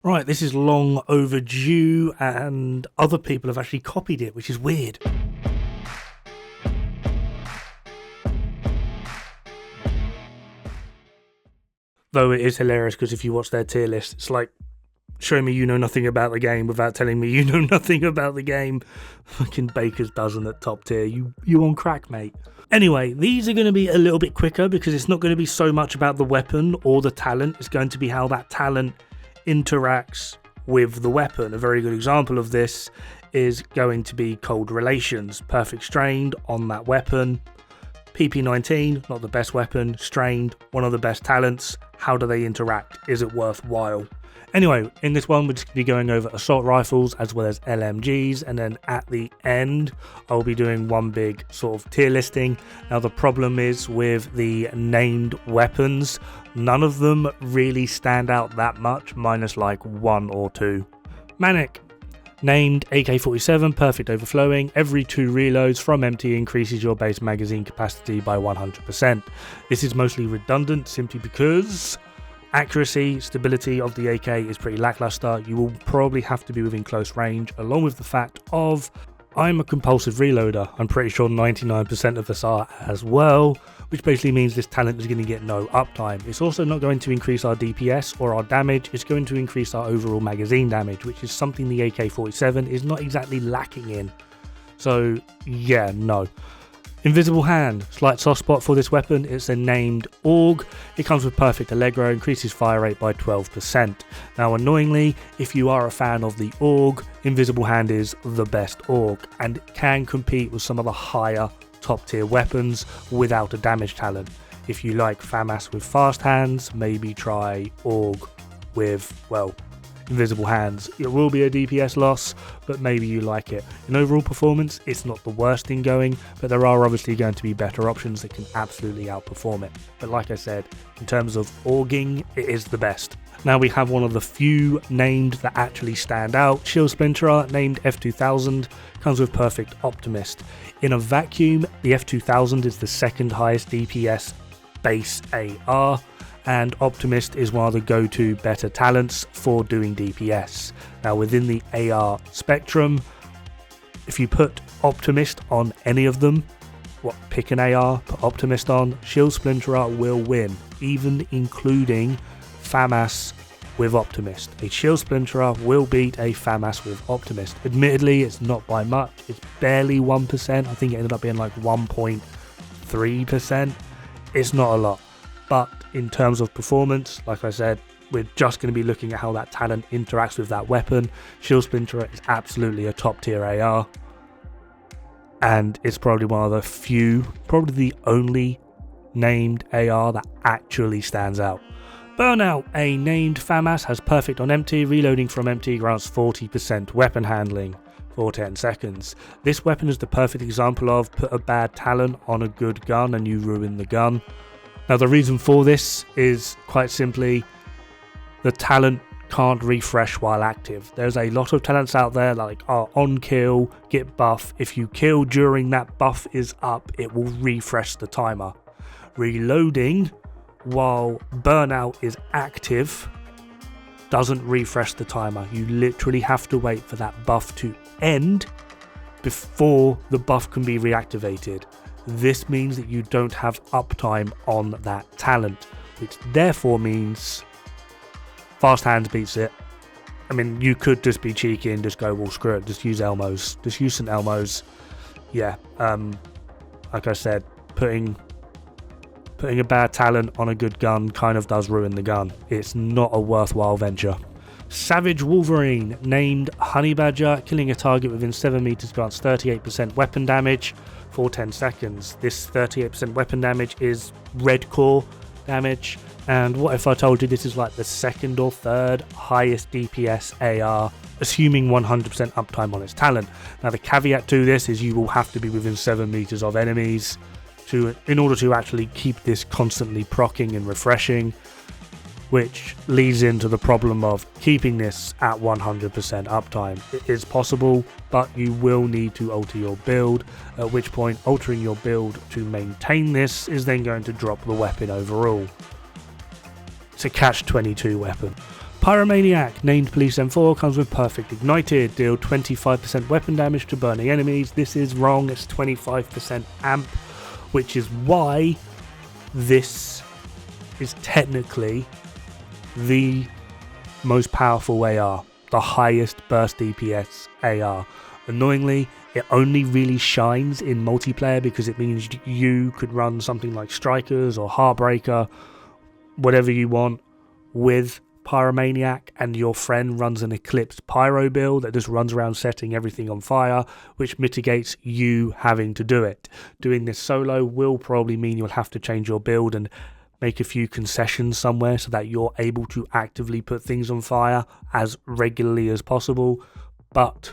Right, this is long overdue and other people have actually copied it, which is weird. Though it is hilarious because if you watch their tier list, it's like, show me you know nothing about the game without telling me you know nothing about the game. Fucking baker's dozen at top tier. You on crack, mate. Anyway, these are going to be a little bit quicker because it's not going to be so much about the weapon or the talent. It's going to be how that talent interacts with the weapon. A very good example of this is going to be Cold Relations. Perfect strained on that weapon. PP19, not the best weapon. Strained, one of the best talents. How do they interact? Is it worthwhile? Anyway, in this one, we're just going to be going over assault rifles as well as LMGs, and then at the end, I'll be doing one big sort of tier listing. Now, the problem is with the named weapons, none of them really stand out that much, minus like one or two. Manic. Named AK-47, perfect overflowing. Every 2 reloads from empty increases your base magazine capacity by 100%. This is mostly redundant simply because accuracy, stability of the AK is pretty lackluster. You will probably have to be within close range, along with the fact of I'm a compulsive reloader. I'm pretty sure 99% of us are as well, which basically means this talent is going to get no uptime. It's also not going to increase our DPS or our damage. It's going to increase our overall magazine damage, which is something the AK-47 is not exactly lacking in. So yeah, no. Invisible Hand, slight soft spot for this weapon. It's a named AUG. It comes with perfect Allegro, increases fire rate by 12%. Now annoyingly, if you are a fan of the AUG, Invisible Hand is the best AUG and can compete with some of the higher top tier weapons without a damage talent. If you like FAMAS with fast hands, maybe try AUG with, well, Invisible Hands. It will be a DPS loss, but maybe you like it. In overall performance, it's not the worst thing going, but there are obviously going to be better options that can absolutely outperform it. But like I said, in terms of AUGing, it is the best. Now we have one of the few named that actually stand out. Shield Splinterer, named F2000, comes with perfect Optimist. In a vacuum, the F2000 is the second highest DPS base AR, and Optimist is one of the go-to better talents for doing DPS. Now within the AR spectrum, if you put Optimist on any of them, pick an AR, put Optimist on, Shield Splinterer will win, even including FAMAS with Optimist. A Shield Splinterer will beat a FAMAS with Optimist. Admittedly, it's not by much, it's barely 1%, I think it ended up being like 1.3%. It's not a lot. But in terms of performance, like I said, we're just going to be looking at how that talent interacts with that weapon. Shield Splinterer is absolutely a top tier AR. And it's probably one of the few, probably the only named AR that actually stands out. Burnout, a named FAMAS, has perfect on empty. Reloading from empty grants 40% weapon handling for 10 seconds. This weapon is the perfect example of put a bad talent on a good gun and you ruin the gun. Now the reason for this is quite simply the talent can't refresh while active. There's a lot of talents out there like on kill, get buff. If you kill during that buff is up, it will refresh the timer. Reloading while burnout is active doesn't refresh the timer. You literally have to wait for that buff to end before the buff can be reactivated. This means that you don't have uptime on that talent, which therefore means fast hands beats it. I mean, you could just be cheeky and just go, well, screw it, just use Elmos. Just use some Elmos. Yeah, like I said, putting a bad talent on a good gun kind of does ruin the gun. It's not a worthwhile venture. Savage Wolverine, named Honey Badger, killing a target within 7 meters grants 38% weapon damage for 10 seconds. This 38% weapon damage is red core damage, and what if I told you this is like the second or third highest DPS AR, assuming 100% uptime on its talent. Now the caveat to this is you will have to be within 7 meters of enemies in order to actually keep this constantly proccing and refreshing, which leads into the problem of keeping this at 100% uptime. It is possible, but you will need to alter your build, at which point altering your build to maintain this is then going to drop the weapon overall. It's a catch-22 weapon. Pyromaniac, named Police M4, comes with Perfect Ignited, deal 25% weapon damage to burning enemies. This is wrong, it's 25% amp, which is why this is technically the most powerful AR, the highest burst DPS AR. Annoyingly, it only really shines in multiplayer because it means you could run something like Strikers or Heartbreaker, whatever you want, with Pyromaniac, and your friend runs an Eclipsed Pyro build that just runs around setting everything on fire, which mitigates you having to do it. Doing this solo will probably mean you'll have to change your build and make a few concessions somewhere so that you're able to actively put things on fire as regularly as possible, but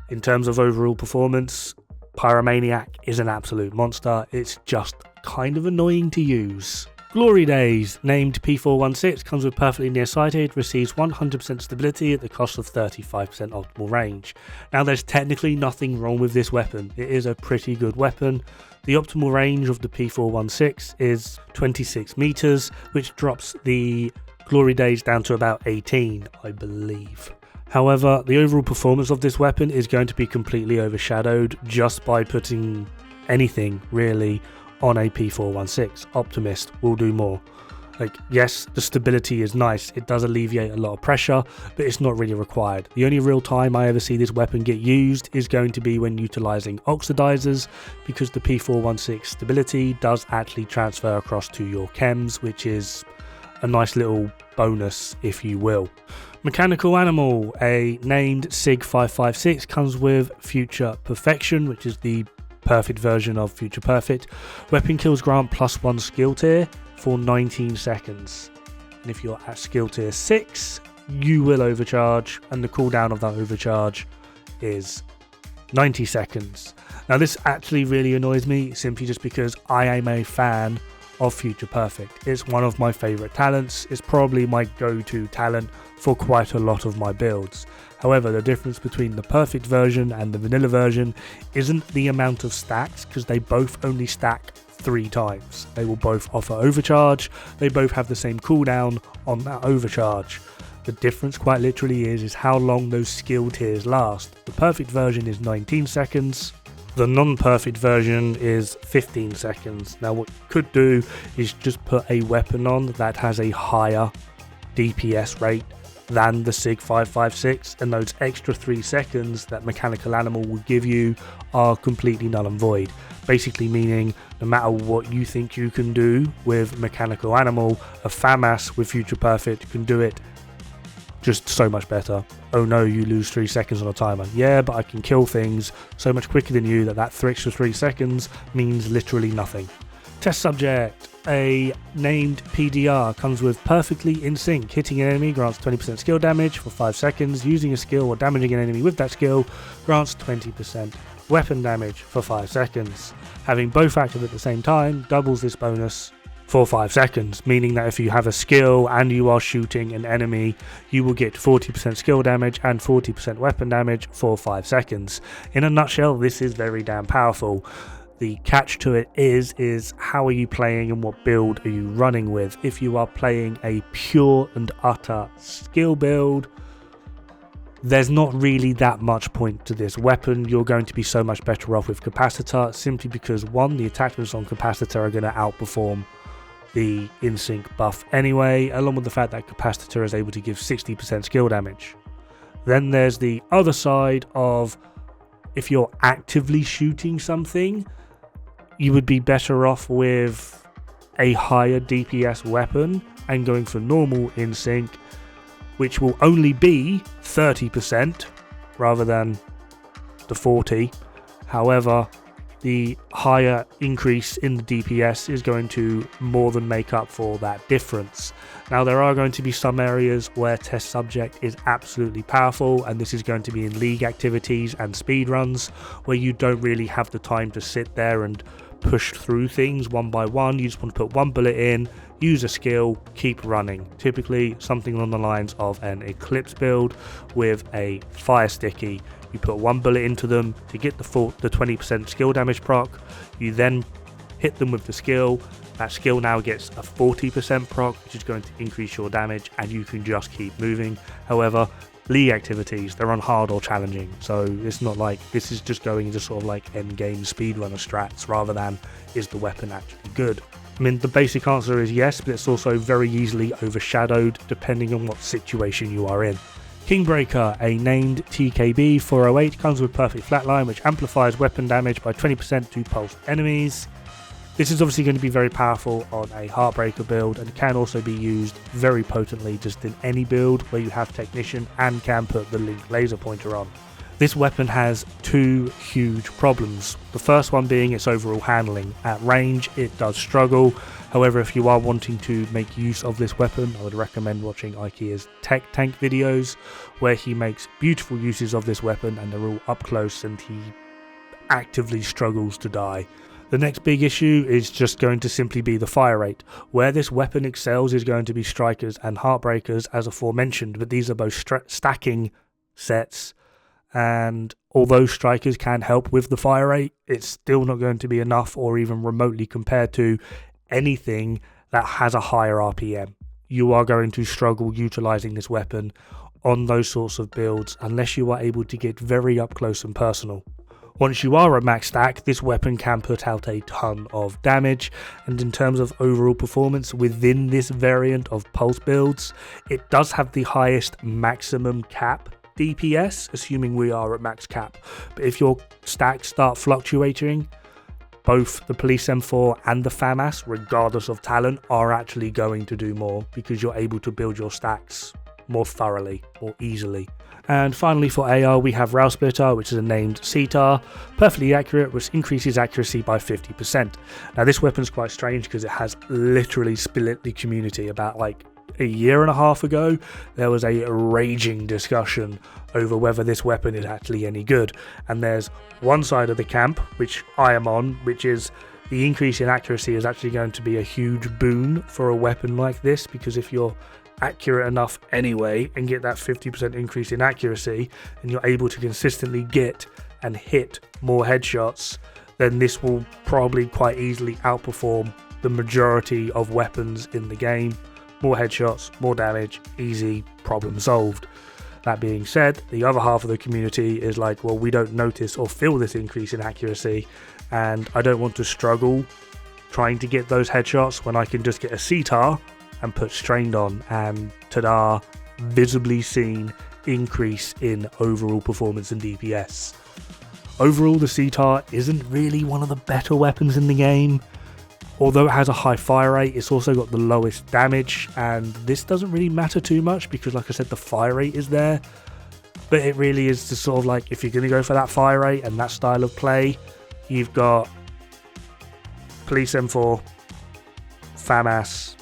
in terms of overall performance, Pyromaniac is an absolute monster. It's just kind of annoying to use. Glory Days, named P416, comes with Perfectly Nearsighted, receives 100% stability at the cost of 35% optimal range. Now there's technically nothing wrong with this weapon. It is a pretty good weapon. The optimal range of the P416 is 26 meters, which drops the Glory Days down to about 18, I believe. However, the overall performance of this weapon is going to be completely overshadowed just by putting anything really on a P416. Optimist will do more. Yes, the stability is nice, it does alleviate a lot of pressure, but it's not really required. The only real time I ever see this weapon get used is going to be when utilizing oxidizers, because the P416 stability does actually transfer across to your chems, which is a nice little bonus, if you will. Mechanical Animal, a named SIG 556, comes with Future Perfection, which is the perfect version of Future Perfect. Weapon kills grant +1 skill tier for 19 seconds. And if you're at skill tier 6, you will overcharge, and the cooldown of that overcharge is 90 seconds. Now this actually really annoys me, simply just because I am a fan of Future Perfect. It's one of my favourite talents. It's probably my go-to talent for quite a lot of my builds. However, the difference between the perfect version and the vanilla version isn't the amount of stacks, because they both only stack 3 times. They will both offer overcharge, they both have the same cooldown on that overcharge. The difference quite literally is how long those skill tiers last. The perfect version is 19 seconds, the non-perfect version is 15 seconds. Now what you could do is just put a weapon on that has a higher DPS rate than the SIG 556, and those extra 3 seconds that Mechanical Animal will give you are completely null and void. Basically meaning no matter what you think you can do with Mechanical Animal, a FAMAS with Future Perfect can do it just so much better. Oh no, you lose 3 seconds on a timer. Yeah, but I can kill things so much quicker than you that extra 3 seconds means literally nothing. Test subject, a named PDR, comes with Perfectly in Sync. Hitting an enemy grants 20% skill damage for 5 seconds. Using a skill or damaging an enemy with that skill grants 20% weapon damage for 5 seconds. Having both active at the same time doubles this bonus for 5 seconds, meaning that if you have a skill and you are shooting an enemy, you will get 40% skill damage and 40% weapon damage for 5 seconds. In a nutshell, this is very damn powerful. The catch to it is how are you playing and what build are you running with? If you are playing a pure and utter skill build, there's not really that much point to this weapon. You're going to be so much better off with Capacitor, simply because one, the attachments on Capacitor are going to outperform the in-sync buff anyway, along with the fact that Capacitor is able to give 60% skill damage. Then there's the other side of, if you're actively shooting something, you would be better off with a higher DPS weapon and going for normal in-sync, which will only be 30% rather than the 40. However, the higher increase in the DPS is going to more than make up for that difference. Now, there are going to be some areas where test subject is absolutely powerful, and this is going to be in league activities and speedruns, where you don't really have the time to sit there and push through things one by one. You just want to put one bullet in, use a skill, keep running. Typically something along the lines of an Eclipse build with a fire sticky. You put one bullet into them to get the 20% skill damage proc. You then hit them with the skill, That skill now gets a 40% proc, which is going to increase your damage, and you can just keep moving. However, league activities, they're on hard or challenging, so it's not like this is just going into sort of like end game speedrunner strats rather than is the weapon actually good. I mean, the basic answer is yes, but it's also very easily overshadowed depending on what situation you are in. Kingbreaker, a named TKB 408, comes with perfect flatline, which amplifies weapon damage by 20% to pulsed enemies. This is obviously going to be very powerful on a Heartbreaker build, and can also be used very potently just in any build where you have Technician and can put the Link laser pointer on. This weapon has two huge problems. The first one being its overall handling. At range, it does struggle. However, if you are wanting to make use of this weapon, I would recommend watching IKEA's Tech Tank videos, where he makes beautiful uses of this weapon and they're all up close and he actively struggles to die. The next big issue is just going to simply be the fire rate. Where this weapon excels is going to be Strikers and Heartbreakers, as aforementioned, but these are both stacking sets, and although Strikers can help with the fire rate, it's still not going to be enough or even remotely compared to anything that has a higher RPM. You are going to struggle utilizing this weapon on those sorts of builds unless you are able to get very up close and personal. Once you are at max stack, this weapon can put out a ton of damage, and in terms of overall performance within this variant of pulse builds, it does have the highest maximum cap DPS, assuming we are at max cap. But if your stacks start fluctuating, both the Police M4 and the Foamath, regardless of talent, are actually going to do more because you're able to build your stacks more thoroughly or easily. And finally for AR, we have Rail Splitter, which is a named CTAR, perfectly accurate, which increases accuracy by 50%. Now this weapon is quite strange because it has literally split the community. About like a year and a half ago, there was a raging discussion over whether this weapon is actually any good. And there's one side of the camp, which I am on, which is the increase in accuracy is actually going to be a huge boon for a weapon like this, because if you're accurate enough anyway and get that 50% increase in accuracy and you're able to consistently get and hit more headshots, then this will probably quite easily outperform the majority of weapons in the game. More headshots, more damage, easy, problem solved. That being said, the other half of the community is like, well, we don't notice or feel this increase in accuracy, and I don't want to struggle trying to get those headshots when I can just get a CTAR and put strained on, and ta-da, visibly seen increase in overall performance and DPS. Overall, the CTAR isn't really one of the better weapons in the game. Although it has a high fire rate, it's also got the lowest damage, and this doesn't really matter too much because, like I said, the fire rate is there. But it really is just sort of like, if you're going to go for that fire rate and that style of play, you've got Police M4, Foamath,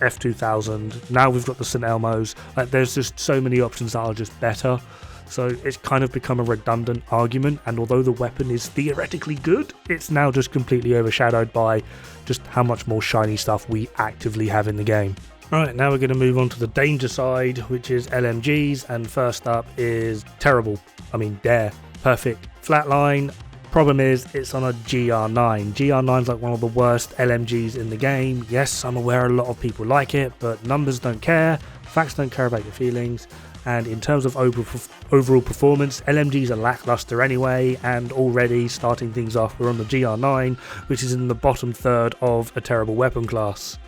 F2000, now we've got the St. Elmo's. Like, there's just so many options that are just better. So it's kind of become a redundant argument, and although the weapon is theoretically good, it's now just completely overshadowed by just how much more shiny stuff we actively have in the game. Alright, now we're going to move on to the danger side, which is LMGs, and first up is Dare. Perfect flatline. Problem is, it's on a GR9. GR9 is like one of the worst LMGs in the game. Yes, I'm aware a lot of people like it, but numbers don't care, facts don't care about your feelings. And in terms of overall performance, LMGs are lackluster anyway, and already starting things off, we're on the GR9, which is in the bottom third of a terrible weapon class.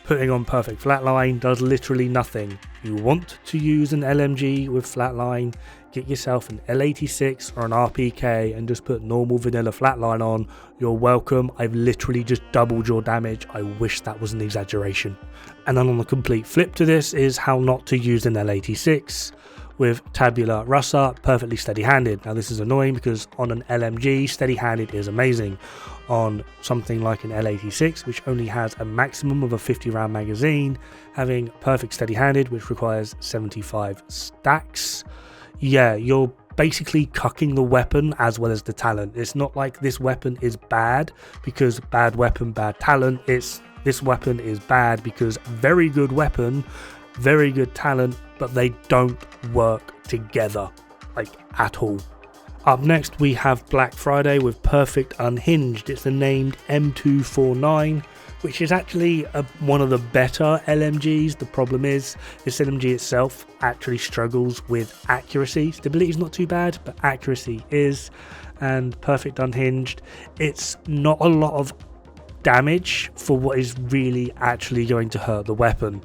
Putting on perfect flatline does literally nothing. You want to use an LMG with flatline, get yourself an L86 or an RPK and just put normal vanilla flatline on. You're welcome. I've literally just doubled your damage. I wish that was an exaggeration. And then on the complete flip to this is how not to use an L86 with Tabula Rasa, perfectly steady-handed. Now this is annoying because on an LMG, steady-handed is amazing. On something like an L86, which only has a maximum of a 50 round magazine, having perfect steady-handed, which requires 75 stacks, yeah, you're basically cucking the weapon as well as the talent. It's not like this weapon is bad because bad weapon, bad talent. It's this weapon is bad because very good weapon, very good talent, but they don't work together, like, at all. Up next we have Black Friday with Perfect Unhinged. It's the named M249, which is actually one of the better LMGs. The problem is this LMG itself actually struggles with accuracy. Stability is not too bad, but accuracy is. And Perfect Unhinged, it's not a lot of damage for what is really actually going to hurt the weapon.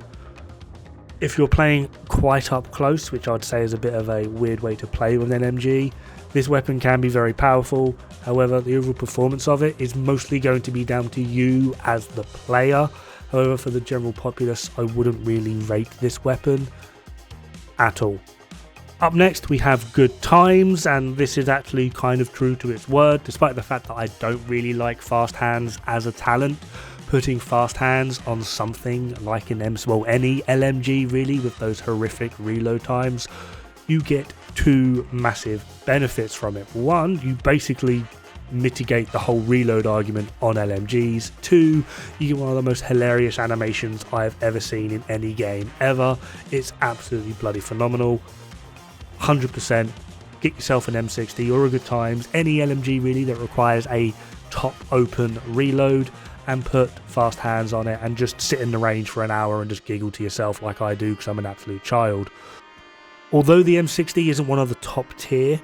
If you're playing quite up close, which I'd say is a bit of a weird way to play with an LMG, this weapon can be very powerful. However, the overall performance of it is mostly going to be down to you as the player. However, for the general populace, I wouldn't really rate this weapon at all. Up next, we have Good Times, and this is actually kind of true to its word, despite the fact that I don't really like fast hands as a talent. Putting fast hands on something like any LMG really, with those horrific reload times, you get two massive benefits from it. One, you basically mitigate the whole reload argument on LMGs. Two, you get one of the most hilarious animations I've ever seen in any game ever. It's absolutely bloody phenomenal. 100%, get yourself an M60 or a Good Times, any LMG really that requires a top open reload, and put fast hands on it and just sit in the range for an hour and just giggle to yourself like I do because I'm an absolute child. Although the M60 isn't one of the top tier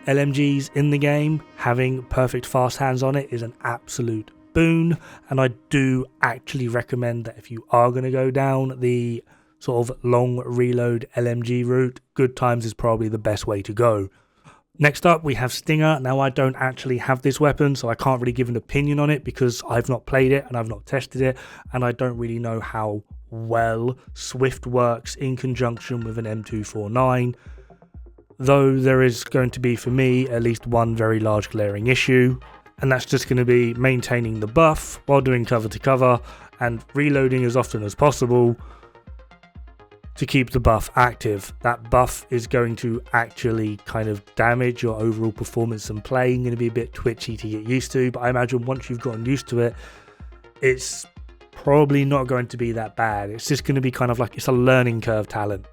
LMGs in the game, having perfect fast hands on it is an absolute boon, and I do actually recommend that if you are going to go down the sort of long reload LMG route, Good Times is probably the best way to go. Next up we have Stinger. Now I don't actually have this weapon, so I can't really give an opinion on it because I've not played it and I've not tested it, and I don't really know how well Swift works in conjunction with an M249, though there is going to be for me at least one very large glaring issue, and that's just going to be maintaining the buff while doing cover to cover and reloading as often as possible to keep the buff active. That buff is going to actually kind of damage your overall performance and play. You're going to be a bit twitchy to get used to, but I imagine once you've gotten used to it, it's probably not going to be that bad. It's just going to be kind of like, it's a learning curve talent.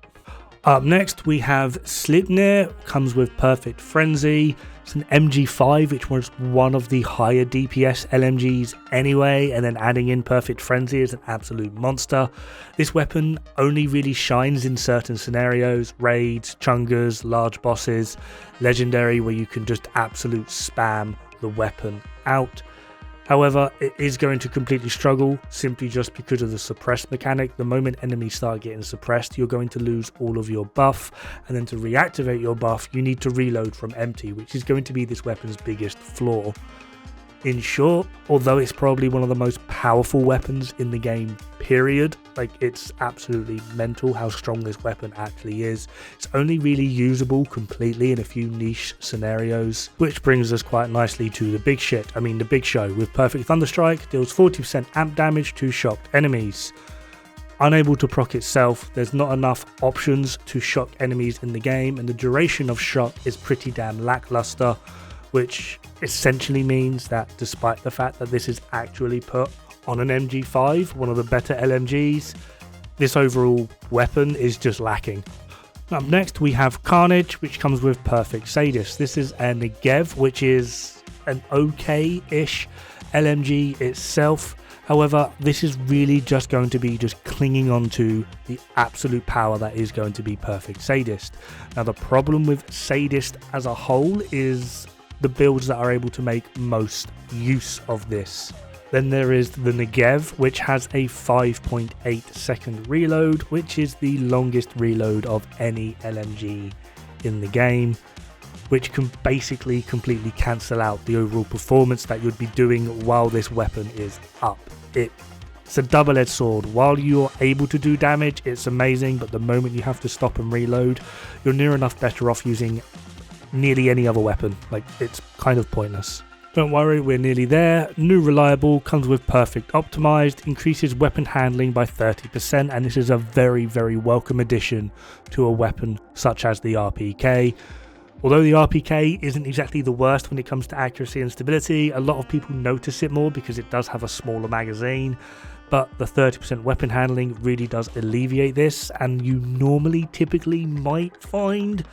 Up next we have Sleipnir, comes with Perfect Frenzy. It's an MG5, which was one of the higher DPS LMGs anyway, and then adding in Perfect Frenzy is an absolute monster. This weapon only really shines in certain scenarios: raids, chungas, large bosses, legendary, where you can just absolute spam the weapon out. However, it is going to completely struggle simply just because of the suppress mechanic. The moment enemies start getting suppressed, you're going to lose all of your buff, and then to reactivate your buff, you need to reload from empty, which is going to be this weapon's biggest flaw. In short, although it's probably one of the most powerful weapons in the game, period, like it's absolutely mental how strong this weapon actually is, it's only really usable completely in a few niche scenarios, which brings us quite nicely to the big shit. I mean the big show, with Perfect Thunderstrike, deals 40% amp damage to shocked enemies. Unable to proc itself, there's not enough options to shock enemies in the game, and the duration of shock is pretty damn lackluster, which essentially means that despite the fact that this is actually put on an MG5, one of the better LMGs, this overall weapon is just lacking. Up next we have Carnage, which comes with Perfect Sadist. This is a Negev, which is an okay-ish LMG itself. However, this is really just going to be just clinging on to the absolute power that is going to be Perfect Sadist. Now the problem with Sadist as a whole is the builds that are able to make most use of this. Then there is the Negev, which has a 5.8 second reload, which is the longest reload of any LMG in the game, which can basically completely cancel out the overall performance that you'd be doing while this weapon is up. It's a double-edged sword. While you're able to do damage, it's amazing, but the moment you have to stop and reload, you're near enough better off using nearly any other weapon. Like, it's kind of pointless. Don't worry, we're nearly there. New Reliable comes with Perfect Optimized, increases weapon handling by 30%, and this is a very, very welcome addition to a weapon such as the RPK. Although the RPK isn't exactly the worst when it comes to accuracy and stability, a lot of people notice it more because it does have a smaller magazine, but the 30% weapon handling really does alleviate this, and you typically might find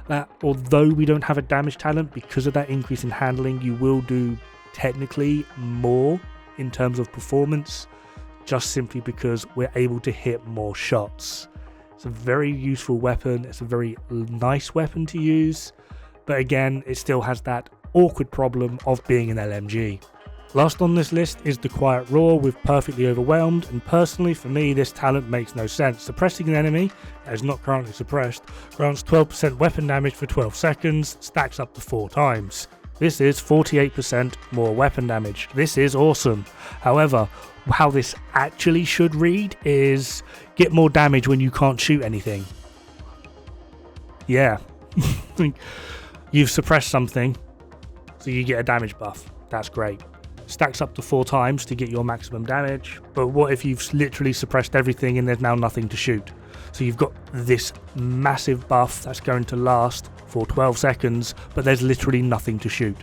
that although we don't have a damage talent, because of that increase in handling, you will do technically more in terms of performance, just simply because we're able to hit more shots. It's a very useful weapon, it's a very nice weapon to use, but again, it still has that awkward problem of being an LMG. Last on this list is the Quiet Roar with Perfectly Overwhelmed, and personally for me this talent makes no sense. Suppressing an enemy that is not currently suppressed grants 12% weapon damage for 12 seconds, stacks up to 4 times. This is 48% more weapon damage. This is awesome. However, how this actually should read is get more damage when you can't shoot anything. Yeah. You've suppressed something, so you get a damage buff. That's great. Stacks up to 4 times to get your maximum damage, but what if you've literally suppressed everything and there's now nothing to shoot? So you've got this massive buff that's going to last for 12 seconds, but there's literally nothing to shoot.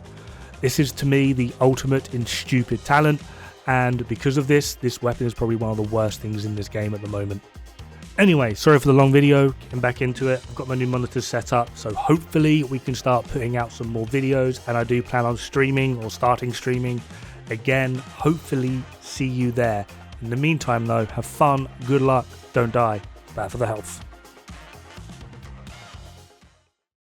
This is to me the ultimate in stupid talent, and because of this weapon is probably one of the worst things in this game at the moment. Anyway, sorry for the long video, getting back into it. I've got my new monitors set up, so hopefully we can start putting out some more videos, and I do plan on streaming or starting streaming again. Hopefully see you there. In the meantime though, have fun, good luck, don't die. Bad for the health.